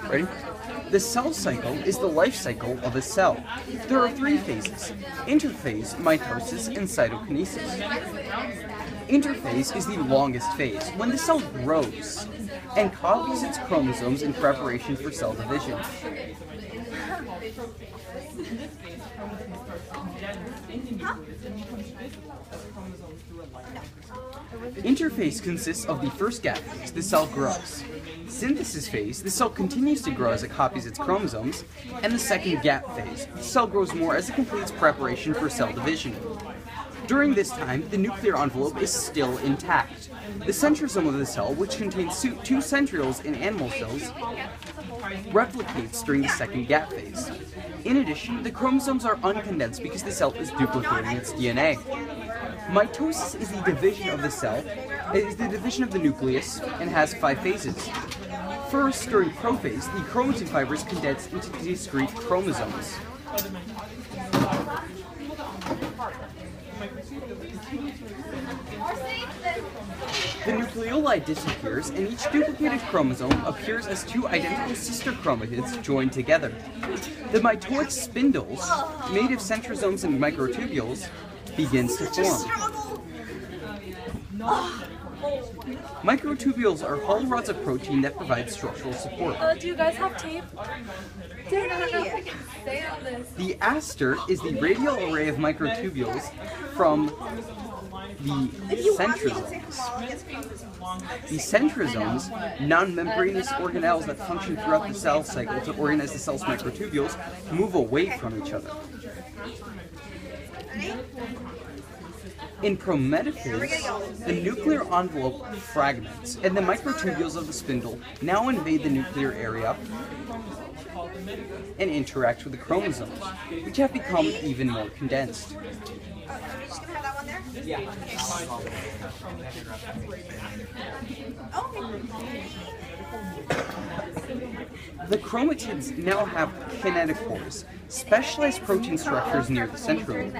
Ready? The cell cycle is the life cycle of a cell. There are three phases: interphase, mitosis, and cytokinesis. Interphase is the longest phase, when the cell grows and copies its chromosomes in preparation for cell division. Interphase consists of the first gap phase, the cell grows. Synthesis phase, the cell continues to grow as it copies its chromosomes. And the second gap phase, the cell grows more as it completes preparation for cell division. During this time, the nuclear envelope is still intact. The centrosome of the cell, which contains two centrioles in animal cells, replicates during the second gap phase. In addition, the chromosomes are uncondensed because the cell is duplicating its DNA. Mitosis is the division of the cell. It is the division of the nucleus and has 5 phases. First, during prophase, the chromatin fibers condense into discrete chromosomes. The nucleoli disappears, and each duplicated chromosome appears as 2 identical sister chromatids joined together. The mitotic spindles, made of centrosomes and microtubules, begins to form. Microtubules are hollow rods of protein that provide structural support. Do you guys have tape? No. Stay on this. The aster is the radial array of microtubules from the centrosomes. The centrosomes, non-membranous organelles that function throughout the cell cycle to organize the cell's microtubules, move away from each other. In prometaphase, the nuclear envelope fragments, and the microtubules of the spindle now invade the nuclear area and interact with the chromosomes, which have become even more condensed. The chromatids now have kinetochores, specialized protein structures near the centrome.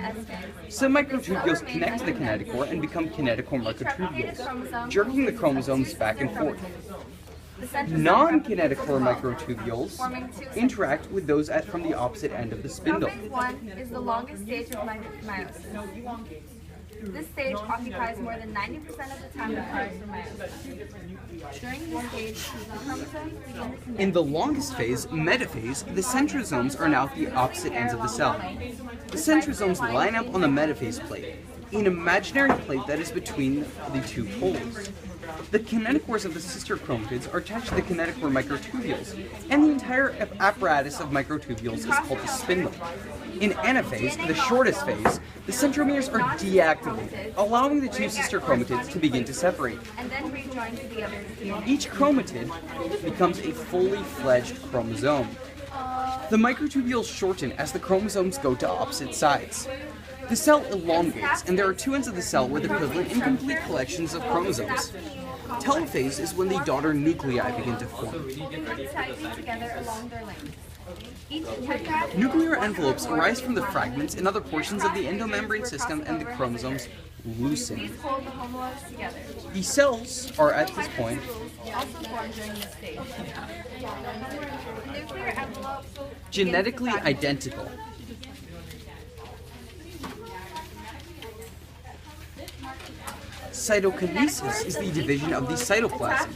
Some microtubules connect to the kinetochore and become kinetochore microtubules, jerking the chromosomes back and forth. Non-kinetochore microtubules interact with those from the opposite end of the spindle. Prophase 1 is the longest stage of meiosis. This stage occupies more than 90% of the time required for meiosis. During this stage, the chromosomes begin to connect. In the longest phase, metaphase, the centrosomes are now at the opposite ends of the cell. The centrosomes line up on the metaphase plate, an imaginary plate that is between the 2 poles. The kinetochores of the sister chromatids are attached to the kinetochore microtubules, and the entire apparatus of microtubules is called the spindle. In anaphase, the shortest phase, the centromeres are deactivated, allowing the 2 sister chromatids to begin to separate. And then rejoin to the others. Each chromatid becomes a fully fledged chromosome. The microtubules shorten as the chromosomes go to opposite sides. The cell elongates, and there are 2 ends of the cell with equivalent incomplete collections of chromosomes. Telophase is when the daughter nuclei begin to form. Different sides meet together along their length. Nuclear envelopes arise from the fragments and other portions of the endomembrane system, and the chromosomes loosen. These hold the homologs together. The cells are, at this point, Also formed during this stage. The nuclear envelopes genetically identical. Cytokinesis is the division of the cytoplasm.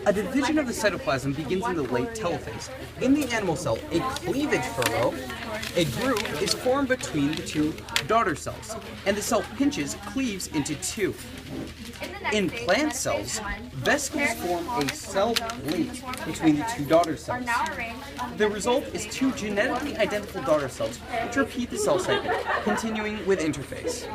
A division of the cytoplasm begins in the late telophase. In the animal cell, a cleavage furrow, a groove, is formed between the 2 daughter cells, and the cell cleaves into 2. In plant cells, vesicles form a cell plate between the 2 daughter cells. The result is 2 genetically identical daughter cells, which repeat the cell cycle, continuing with interphase.